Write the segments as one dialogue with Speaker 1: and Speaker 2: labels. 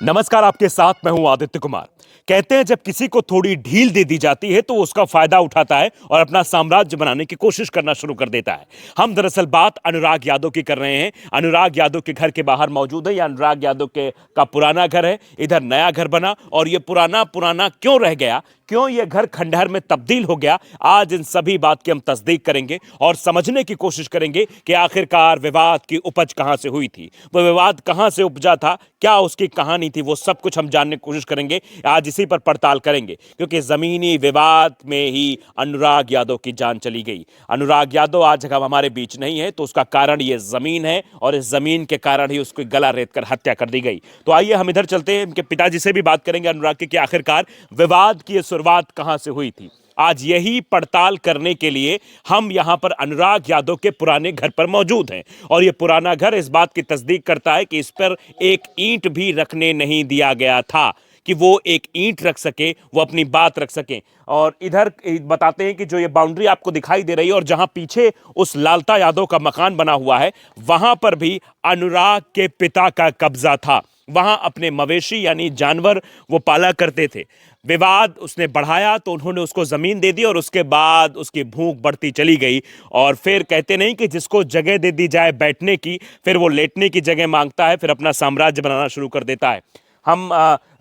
Speaker 1: नमस्कार, आपके साथ मैं हूं आदित्य कुमार। कहते हैं जब किसी को थोड़ी ढील दे दी जाती है तो वो उसका फायदा उठाता है और अपना साम्राज्य बनाने की कोशिश करना शुरू कर देता है। हम दरअसल बात अनुराग यादव की कर रहे हैं। अनुराग यादव के घर के बाहर मौजूद है। यह अनुराग यादव के का पुराना घर है। इधर नया घर बना और ये पुराना पुराना क्यों रह गया, क्यों ये घर खंडहर में तब्दील हो गया, आज इन सभी बात की हम तस्दीक करेंगे और समझने की कोशिश करेंगे कि आखिरकार विवाद की उपज कहां से हुई थी, वो विवाद कहां से उपजा था, क्या उसकी कहानी थी, वो सब कुछ हम जानने की कोशिश करेंगे। आज इसी पर पड़ताल करेंगे क्योंकि जमीनी विवाद में ही अनुराग यादव की जान चली गई। अनुराग यादव आज जब हमारे बीच नहीं है तो उसका कारण ये जमीन है और इस जमीन के कारण ही उसको गला रेत कर हत्या कर दी गई। तो आइए हम इधर चलते हैं, इनके पिताजी से भी बात करेंगे अनुराग की कि आखिरकार विवाद की शुरुआत कहां से हुई थी। आज यही पड़ताल करने के लिए हम यहां पर अनुराग यादव के पुराने घर पर मौजूद हैं और यह पुराना घर इस बात की तस्दीक करता है कि इस पर एक ईंट भी रखने नहीं दिया गया था कि वो एक ईंट रख सके, वो अपनी बात रख सके। और इधर बताते हैं कि जो ये बाउंड्री आपको दिखाई दे रही है और जहां पीछे उस लालता यादव का मकान बना हुआ है, वहां पर भी अनुराग के पिता का कब्जा था। वहां अपने मवेशी यानी जानवर वो पाला करते थे। विवाद उसने बढ़ाया तो उन्होंने उसको जमीन दे दी और उसके बाद उसकी भूख बढ़ती चली गई और फिर कहते नहीं कि जिसको जगह दे दी जाए बैठने की, फिर वो लेटने की जगह मांगता है, फिर अपना साम्राज्य बनाना शुरू कर देता है। हम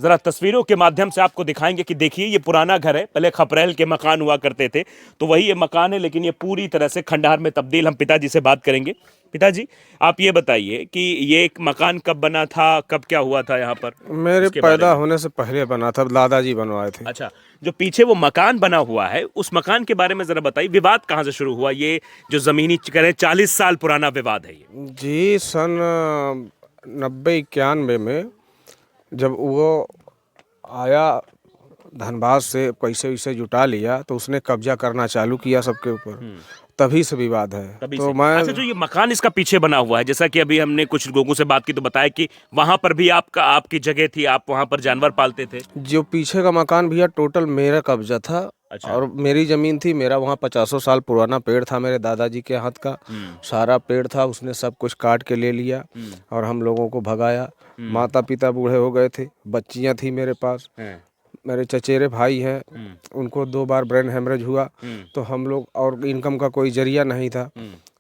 Speaker 1: जरा तस्वीरों के माध्यम से आपको दिखाएंगे कि देखिए ये पुराना घर है, पहले खपरेल के मकान हुआ करते थे तो वही ये मकान है, लेकिन ये पूरी तरह से खंडहर में तब्दील। हम पिताजी से बात करेंगे। पिताजी, आप ये बताइए कि ये एक मकान कब बना था, कब क्या हुआ था यहाँ पर?
Speaker 2: मेरे पैदा होने से पहले बना था, दादाजी बनवाए थे।
Speaker 1: अच्छा, जो पीछे वो मकान बना हुआ है उस मकान के बारे में जरा बताइए, विवाद कहाँ से शुरू हुआ? ये जो जमीनी करें 40 साल पुराना विवाद है ये।
Speaker 2: जी, सन 90-91 में जब वो आया धनबाद से, पैसे वैसे जुटा लिया तो उसने कब्जा करना चालू किया सबके ऊपर। तभी से विवाद है।
Speaker 1: तभी
Speaker 2: तो
Speaker 1: से।
Speaker 2: मैं
Speaker 1: अच्छा, जो ये मकान इसका पीछे बना हुआ है, जैसा कि अभी हमने कुछ लोगों से बात की तो बताया कि वहां पर भी आपकी जगह थी, आप वहां पर जानवर पालते थे।
Speaker 2: जो पीछे का मकान भैया टोटल मेरा कब्जा था।
Speaker 1: अच्छा।
Speaker 2: और मेरी जमीन थी। मेरा वहाँ 50 साल पुराना पेड़ था मेरे दादाजी के हाथ का। सारा पेड़ था, उसने सब कुछ काट के ले लिया और हम लोगों को भगाया। माता पिता बूढ़े हो गए थे, बच्चियां थी मेरे पास। मेरे चचेरे भाई हैं, उनको 2 बार ब्रेन हेमरेज हुआ। तो हम लोग, और इनकम का कोई जरिया नहीं था,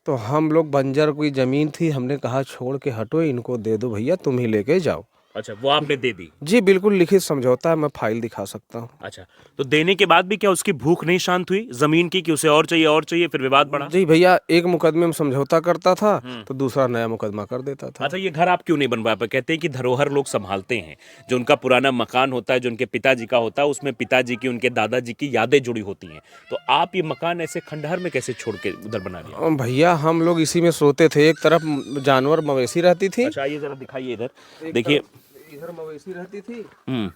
Speaker 2: तो हम लोग, बंजर कोई ज़मीन थी, हमने कहा छोड़ के हटो, इनको दे दो भैया, तुम ही लेके जाओ।
Speaker 1: अच्छा, वो आपने दे दी?
Speaker 2: जी बिल्कुल, लिखित समझौता है, मैं फाइल दिखा सकता हूँ।
Speaker 1: अच्छा, तो देने के बाद भी क्या उसकी भूख नहीं शांत हुई जमीन की कि उसे और चाहिए, फिर विवाद बढ़ा?
Speaker 2: जी भैया, एक मुकदमे में समझौता करता था तो दूसरा नया मुकदमा कर देता था।
Speaker 1: अच्छा, ये घर आप क्यों नहीं बनवा पाए? कहते हैं कि धरोहर लोग संभालते हैं। जो उनका पुराना मकान होता है, जो उनके पिताजी का होता है, उसमें पिताजी की, उनके दादाजी की यादें जुड़ी होती हैं। तो आप ये मकान ऐसे खंडहर में कैसे छोड़ के उधर बना दिया?
Speaker 2: भैया हम लोग इसी में सोते थे। एक तरफ जानवर मवेशी रहती थी।
Speaker 1: अच्छा, ये जरा दिखाइए इधर, देखिए।
Speaker 2: इधर मवेशी रहती थी
Speaker 1: हम्म।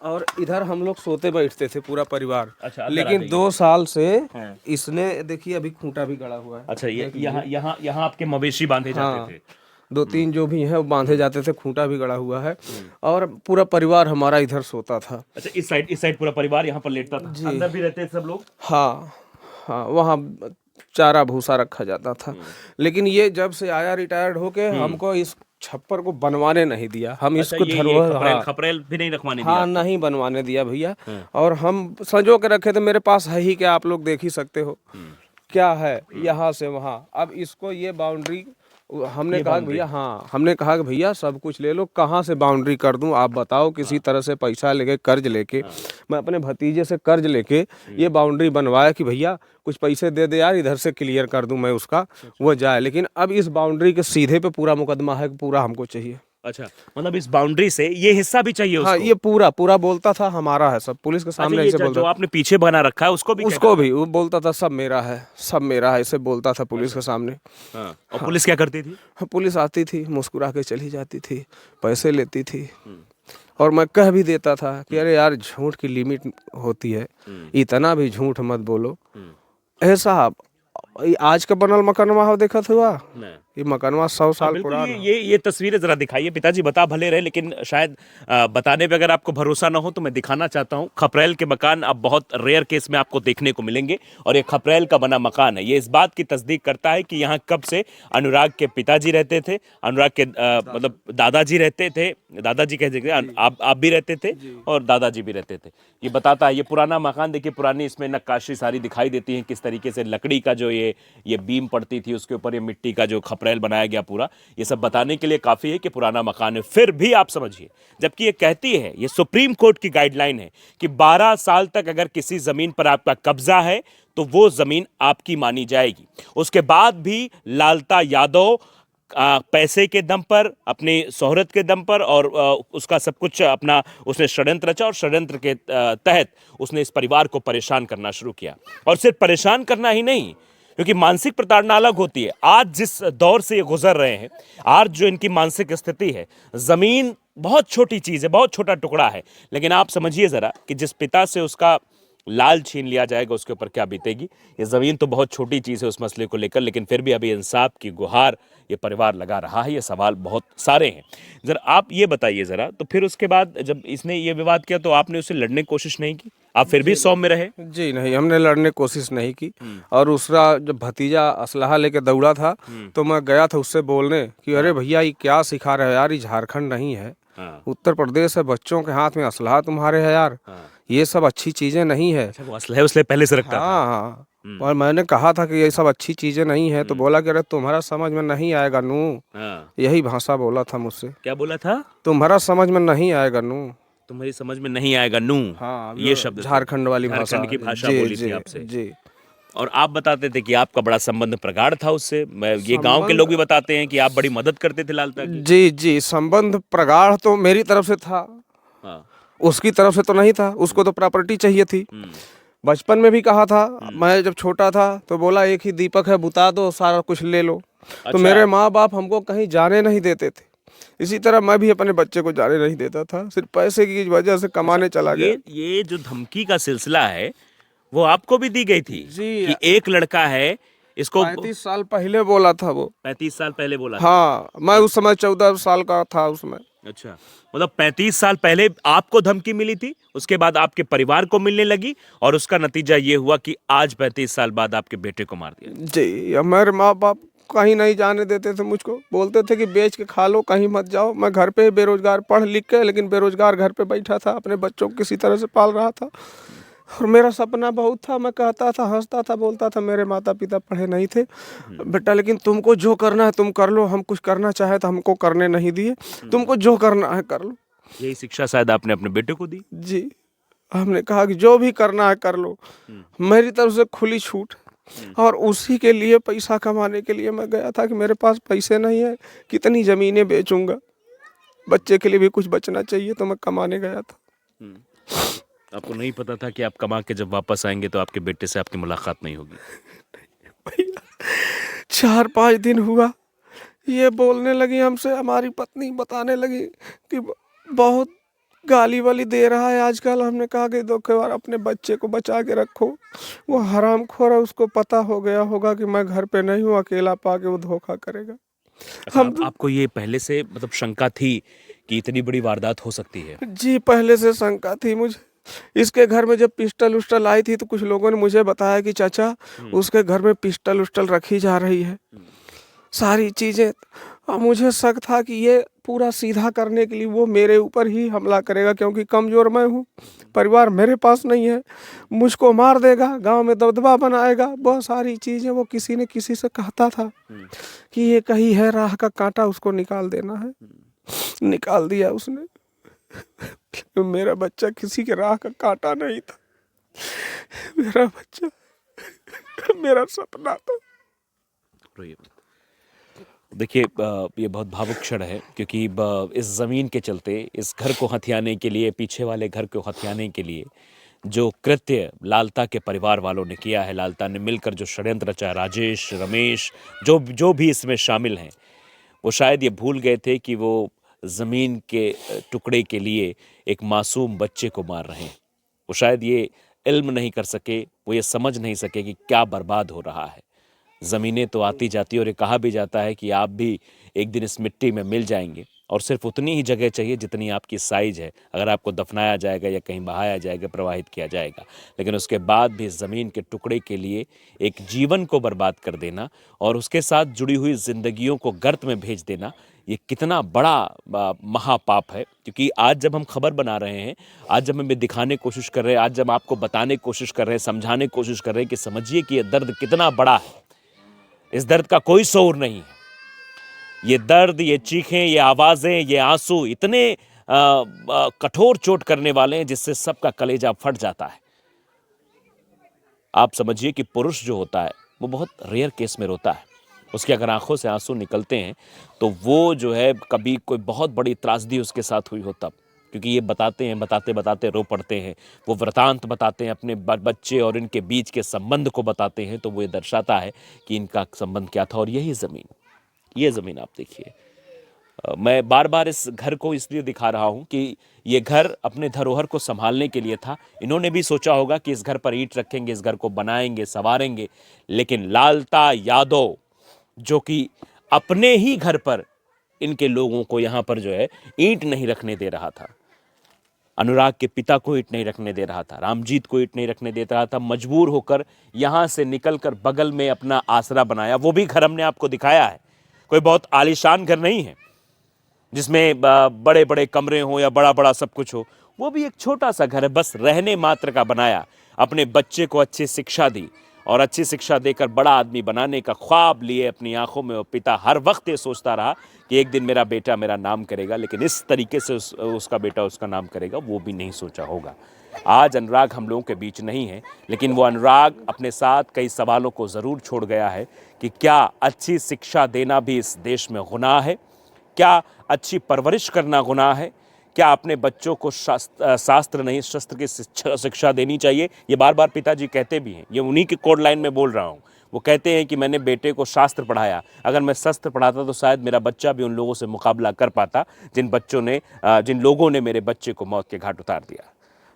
Speaker 2: और इधर हम लोग सोते बैठते थे पूरा परिवार।
Speaker 1: अच्छा, अंदर आ
Speaker 2: लेकिन
Speaker 1: जाइए।
Speaker 2: 2 साल से
Speaker 1: हाँ।
Speaker 2: इसने, देखिए अभी खूंटा भी गड़ा हुआ है।
Speaker 1: अच्छा, ये यहाँ यहाँ यहाँ आपके मवेशी बांधे जाते थे?
Speaker 2: 2-3 जो भी हैं वो बांधे जाते थे, खूंटा भी गड़ा हुआ है और पूरा परिवार हमारा इधर सोता था।
Speaker 1: अच्छा, इस साइड पूरा परिवार यहाँ पर लेटता था? अंदर भी रहते थे सब लोग?
Speaker 2: हाँ हाँ, वहाँ चारा भूसा रखा जाता था। लेकिन ये जब से आया रिटायर्ड होके, हमको इस छप्पर को बनवाने नहीं दिया। हम
Speaker 1: अच्छा,
Speaker 2: इसको धरोहर, हाँ
Speaker 1: खपरेल भी नहीं रखवाने
Speaker 2: हाँ,
Speaker 1: दिया?
Speaker 2: नहीं बनवाने दिया भैया। और हम संजो के रखे थे, मेरे पास है ही क्या, आप लोग देख ही सकते हो क्या है। यहाँ से वहाँ, अब इसको ये बाउंड्री, हमने कहा कि भैया, हाँ हमने कहा कि भैया सब कुछ ले लो, कहाँ से बाउंड्री कर दूं आप बताओ। किसी तरह से पैसा लेके, कर्ज लेके, मैं अपने भतीजे से कर्ज लेके ये बाउंड्री बनवाया कि भैया कुछ पैसे दे दे यार, इधर से क्लियर कर दूं मैं उसका, वो जाए। लेकिन अब इस बाउंड्री के सीधे पे पूरा मुकदमा है कि पूरा हमको चाहिए।
Speaker 1: अच्छा, मतलब इस बाउंड्री से ये हिस्सा भी चाहिए
Speaker 2: हाँ,
Speaker 1: उसको?
Speaker 2: ये पूरा पूरा बोलता था हमारा है सब, पुलिस के सामने ऐसे बोलता
Speaker 1: जो आपने पीछे बना रखा है उसको भी
Speaker 2: उसको भी वो बोलता था सब मेरा है, सब मेरा है, ऐसे बोलता था पुलिस के सामने।
Speaker 1: हाँ। और पुलिस क्या करती थी?
Speaker 2: पुलिस आती थी, मुस्कुरा के चली जाती थी, पैसे लेती थी और मैं कह भी देता था कि अरे यार, झूठ की लिमिट होती है, इतना भी झूठ मत बोलो। ऐसा ये आज का बनल मकानवा हो देखा हुआ, ये मकानवा 100 साल
Speaker 1: बिल्कुल,
Speaker 2: पुराना।
Speaker 1: ये तस्वीरें जरा दिखाइए। पिताजी बता भले रहे, लेकिन शायद बताने पे अगर आपको भरोसा ना हो तो मैं दिखाना चाहता हूँ। खपरेल के मकान अब बहुत रेयर केस में आपको देखने को मिलेंगे, और ये खपरेल का बना मकान है। ये इस बात की तस्दीक करता है कि यहाँ कब से अनुराग के पिताजी रहते थे, अनुराग के मतलब दादाजी रहते थे, दादाजी कह सकते हैं, आप भी रहते थे और दादाजी भी रहते थे। ये बताता है। ये पुराना मकान देखिए, पुरानी इसमें नक्काशी सारी दिखाई देती है, किस तरीके से लकड़ी का जो ये बीम पड़ती थी, उसके ऊपर ये मिट्टी का जो खपरेल बनाया गया पूरा, ये सब बताने के लिए काफी है कि पुराना मकान है। फिर भी आप समझिए, जबकि ये कहती है, ये सुप्रीम कोर्ट की गाइडलाइन है कि 12 साल तक अगर किसी जमीन पर आपका कब्जा है तो वो जमीन आपकी मानी जाएगी। उसके बाद भी लालता यादव पैसे के दम पर, अपनी शोहरत के दम पर, और उसका सब कुछ अपना उसने षड्यंत्र रचा, और षड्यंत्र के तहत उसने इस परिवार को परेशान करना शुरू किया। और सिर्फ परेशान करना ही नहीं, क्योंकि मानसिक प्रताड़ना अलग होती है। आज जिस दौर से ये गुजर रहे हैं, आज जो इनकी मानसिक स्थिति है, जमीन बहुत छोटी चीज है, बहुत छोटा टुकड़ा है, लेकिन आप समझिए जरा कि जिस पिता से उसका लाल छीन लिया जाएगा उसके ऊपर क्या बीतेगी। ये जमीन तो बहुत छोटी चीज है उस मसले को लेकर, लेकिन फिर भी अभी इंसाफ की गुहार ये परिवार लगा रहा है। ये सवाल बहुत सारे हैं। जरा आप ये बताइए जरा, तो फिर उसके बाद जब इसने ये विवाद किया तो आपने उससे लड़ने की कोशिश नहीं की? आप फिर भी सौम्य रहे?
Speaker 2: जी नहीं, हमने लड़ने की कोशिश नहीं की। और उसका जब भतीजा असलहा लेके दौड़ा था तो मैं गया था उससे बोलने कि अरे भैया ये क्या सिखा रहे हो यार, ये झारखंड नहीं है, उत्तर प्रदेश है, बच्चों के हाथ में असलहा तुम्हारे है यार, ये सब अच्छी चीजें नहीं है।
Speaker 1: अच्छा, वो असलहे उसले पहले से रखता था?
Speaker 2: हाँ। और मैंने कहा था कि ये सब अच्छी चीजें नहीं है, तो बोला कि अरे तुम्हारा समझ में नहीं आएगा नू। यही भाषा बोला था मुझसे।
Speaker 1: क्या बोला था?
Speaker 2: तुम्हारा समझ में नहीं आएगा नू।
Speaker 1: तुम्हारी समझ में नहीं आएगा नू।
Speaker 2: हाँ,
Speaker 1: ये शब्द
Speaker 2: झारखंड वाली भाषा,
Speaker 1: झारखंड की भाषा
Speaker 2: जी,
Speaker 1: बोली थी
Speaker 2: जी,
Speaker 1: आपसे।
Speaker 2: जी।
Speaker 1: और आप बताते थे कि आपका बड़ा संबंध प्रगाढ़ था उससे। ये गांव के लोग भी बताते हैं कि आप बड़ी मदद करते थे लालता की।
Speaker 2: जी जी, संबंध प्रगाढ़ तो मेरी तरफ से था, उसकी तरफ से तो नहीं था। उसको तो प्रॉपर्टी चाहिए थी। बचपन में भी कहा था, मैं जब छोटा था तो बोला एक ही दीपक है, बुता दो, सारा कुछ ले लो। तो मेरे माँ बाप हमको कहीं जाने नहीं देते थे। इसी तरह मैं भी अपने बच्चे को जाने नहीं देता था, सिर्फ पैसे की वजह से कमाने चला गया।
Speaker 1: ये जो धमकी का सिलसिला है वो आपको भी दी गई थी
Speaker 2: जी,
Speaker 1: कि एक लड़का है, इसको
Speaker 2: 35 साल पहले बोला था वो।
Speaker 1: 35 साल पहले बोला था?
Speaker 2: हाँ, मैं उस समय 14 साल का था उसमें।
Speaker 1: अच्छा, मतलब 35 साल पहले आपको धमकी मिली थी, उसके बाद आपके परिवार को मिलने लगी, और उसका नतीजा ये हुआ कि आज 35 साल बाद आपके बेटे को मार दिया।
Speaker 2: जी, हमारे माँ बाप कहीं नहीं जाने देते थे मुझको, बोलते थे कि बेच के खा लो, कहीं मत जाओ। मैं घर पे बेरोजगार, पढ़ लिख के, लेकिन बेरोजगार घर पे बैठा था, अपने बच्चों को किसी तरह से पाल रहा था। और मेरा सपना बहुत था, मैं कहता था, हंसता था, बोलता था मेरे माता पिता पढ़े नहीं थे बेटा, लेकिन तुमको जो करना है तुम कर लो, हम कुछ करना चाहे तो हमको करने नहीं दिए, तुमको जो करना है कर लो।
Speaker 1: यही शिक्षा शायद आपने अपने बेटे को दी?
Speaker 2: जी, हमने कहा कि जो भी करना है कर लो, मेरी तरफ से खुली छूट। और उसी के लिए, पैसा कमाने के लिए मैं गया था कि मेरे पास पैसे नहीं है, कितनी ज़मीनें बेचूंगा, बच्चे के लिए भी कुछ बचना चाहिए, तो मैं कमाने गया था।
Speaker 1: आपको नहीं पता था कि आप कमा के जब वापस आएंगे तो आपके बेटे से आपकी मुलाकात नहीं होगी?
Speaker 2: भैया 4-5 दिन हुआ, ये बोलने लगी हमसे, हमारी पत्नी बताने लगी कि बहुत गाली वाली दे रहा है आजकल। हमने कहा कि देखो यार, अपने बच्चे को बचा के रखो, वो हरामखोर है, उसको पता हो गया होगा कि मैं घर पे नहीं हूँ, अकेला पाके वो धोखा करेगा।
Speaker 1: अच्छा, आपको ये पहले से मतलब शंका थी कि इतनी बड़ी वारदात हो सकती है?
Speaker 2: जी, पहले से शंका थी मुझे। इसके घर में जब पिस्टल उस्टल आई थी तो कुछ लोगों ने मुझे बताया कि चाचा उसके घर में पिस्टल उस्टल रखी जा रही है, सारी चीज़ें। और मुझे शक था कि ये पूरा सीधा करने के लिए वो मेरे ऊपर ही हमला करेगा, क्योंकि कमज़ोर मैं हूँ, परिवार मेरे पास नहीं है, मुझको मार देगा, गांव में दबदबा बनाएगा, बहुत सारी चीज़ें। वो किसी ने किसी से कहता था कि ये कहीं है राह का कांटा, उसको निकाल देना है। निकाल दिया उसने। मेरा बच्चा किसी के राह का कांटा नहीं था, मेरा बच्चा मेरा सपना था।
Speaker 1: देखिए, ये बहुत भावुक क्षण है, क्योंकि इस ज़मीन के चलते, इस घर को हथियाने के लिए, पीछे वाले घर को हथियाने के लिए जो कृत्य लालता के परिवार वालों ने किया है, लालता ने मिलकर जो षड्यंत्र रचा, राजेश, रमेश, जो भी इसमें शामिल हैं, वो शायद ये भूल गए थे कि वो ज़मीन के टुकड़े के लिए एक मासूम बच्चे को मार रहे हैं। वो शायद ये इल्म नहीं कर सके, वो ये समझ नहीं सके कि क्या बर्बाद हो रहा है। ज़मीनें तो आती जाती और ये कहा भी जाता है कि आप भी एक दिन इस मिट्टी में मिल जाएंगे और सिर्फ उतनी ही जगह चाहिए जितनी आपकी साइज है। अगर आपको दफनाया जाएगा या कहीं बहाया जाएगा, प्रवाहित किया जाएगा, लेकिन उसके बाद भी इस ज़मीन के टुकड़े के लिए एक जीवन को बर्बाद कर देना और उसके साथ जुड़ी हुई जिंदगियों को गर्त में भेज देना, ये कितना बड़ा महापाप है। क्योंकि आज जब हम खबर बना रहे हैं, आज जब हमें दिखाने की कोशिश कर रहे हैं, आज जब आपको बताने की कोशिश कर रहे हैं, समझाने की कोशिश कर रहे हैं कि समझिए कि ये दर्द कितना बड़ा है, इस दर्द का कोई शोर नहीं है। ये दर्द, ये चीखें, ये आवाज़ें, ये आंसू इतने कठोर चोट करने वाले हैं जिससे सबका कलेजा फट जाता है। आप समझिए कि पुरुष जो होता है वो बहुत रेयर केस में रोता है। उसकी अगर आंखों से आंसू निकलते हैं तो वो जो है कभी कोई बहुत बड़ी त्रासदी उसके साथ हुई हो तब, क्योंकि ये बताते हैं, बताते बताते रो पड़ते हैं। वो वृतांत बताते हैं, अपने बच्चे और इनके बीच के संबंध को बताते हैं, तो वो ये दर्शाता है कि इनका संबंध क्या था। और यही ज़मीन, ये ज़मीन आप देखिए। मैं बार बार इस घर को इसलिए दिखा रहा हूं कि ये घर अपने धरोहर को संभालने के लिए था। इन्होंने भी सोचा होगा कि इस घर पर ईंट रखेंगे, इस घर को बनाएंगे, संवारेंगे, लेकिन लालता यादव जो कि अपने ही घर पर इनके लोगों को यहाँ पर जो है ईंट नहीं रखने दे रहा था, अनुराग के पिता को ईंट नहीं रखने दे रहा था, रामजीत को ईंट नहीं रखने देता रहा था, मजबूर होकर यहाँ से निकलकर बगल में अपना आसरा बनाया। वो भी घर हमने आपको दिखाया है, कोई बहुत आलीशान घर नहीं है जिसमें बड़े बड़े कमरे हों या बड़ा बड़ा सब कुछ हो। वो भी एक छोटा सा घर है, बस रहने मात्र का बनाया। अपने बच्चे को अच्छी शिक्षा दी और अच्छी शिक्षा देकर बड़ा आदमी बनाने का ख्वाब लिए अपनी आंखों में। वो पिता हर वक्त ये सोचता रहा कि एक दिन मेरा बेटा मेरा नाम करेगा, लेकिन इस तरीके से उसका बेटा उसका नाम करेगा वो भी नहीं सोचा होगा। आज अनुराग हम लोगों के बीच नहीं है, लेकिन वो अनुराग अपने साथ कई सवालों को ज़रूर छोड़ गया है कि क्या अच्छी शिक्षा देना भी इस देश में गुनाह है? क्या अच्छी परवरिश करना गुनाह है? क्या अपने बच्चों को शास्त्र नहीं शस्त्र की शिक्षा देनी चाहिए? ये बार बार पिताजी कहते भी हैं, ये उन्हीं के कोड लाइन में बोल रहा हूँ। वो कहते हैं कि मैंने बेटे को शास्त्र पढ़ाया, अगर मैं शस्त्र पढ़ाता तो शायद मेरा बच्चा भी उन लोगों से मुकाबला कर पाता जिन लोगों ने मेरे बच्चे को मौत के घाट उतार दिया।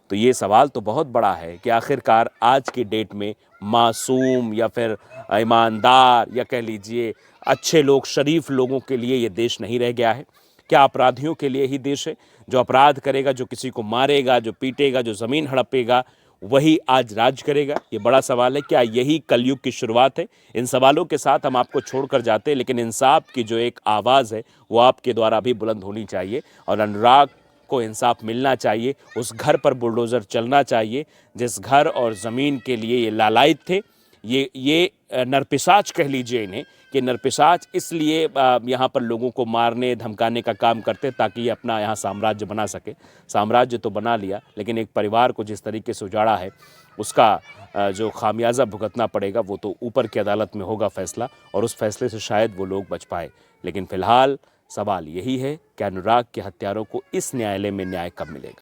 Speaker 1: तो ये सवाल तो बहुत बड़ा है कि आखिरकार आज की डेट में मासूम या फिर ईमानदार या कह लीजिए अच्छे लोग, शरीफ लोगों के लिए ये देश नहीं रह गया है? क्या अपराधियों के लिए ही देश है? जो अपराध करेगा, जो किसी को मारेगा, जो पीटेगा, जो ज़मीन हड़पेगा, वही आज राज करेगा? ये बड़ा सवाल है। क्या यही कलयुग की शुरुआत है? इन सवालों के साथ हम आपको छोड़कर जाते हैं, लेकिन इंसाफ की जो एक आवाज़ है वो आपके द्वारा भी बुलंद होनी चाहिए और अनुराग को इंसाफ मिलना चाहिए। उस घर पर बुलडोज़र चलना चाहिए जिस घर और ज़मीन के लिए ये लालायित थे। ये नरपिशाच कह लीजिए इन्हें, कि नरपिशाच इसलिए यहाँ पर लोगों को मारने धमकाने का काम करते ताकि ये अपना यहाँ साम्राज्य बना सके। साम्राज्य तो बना लिया, लेकिन एक परिवार को जिस तरीके से उजाड़ा है उसका जो खामियाजा भुगतना पड़ेगा वो तो ऊपर की अदालत में होगा फैसला, और उस फैसले से शायद वो लोग बच पाए। लेकिन फिलहाल सवाल यही है कि अनुराग के हत्यारों को इस न्यायालय में न्याय कब मिलेगा।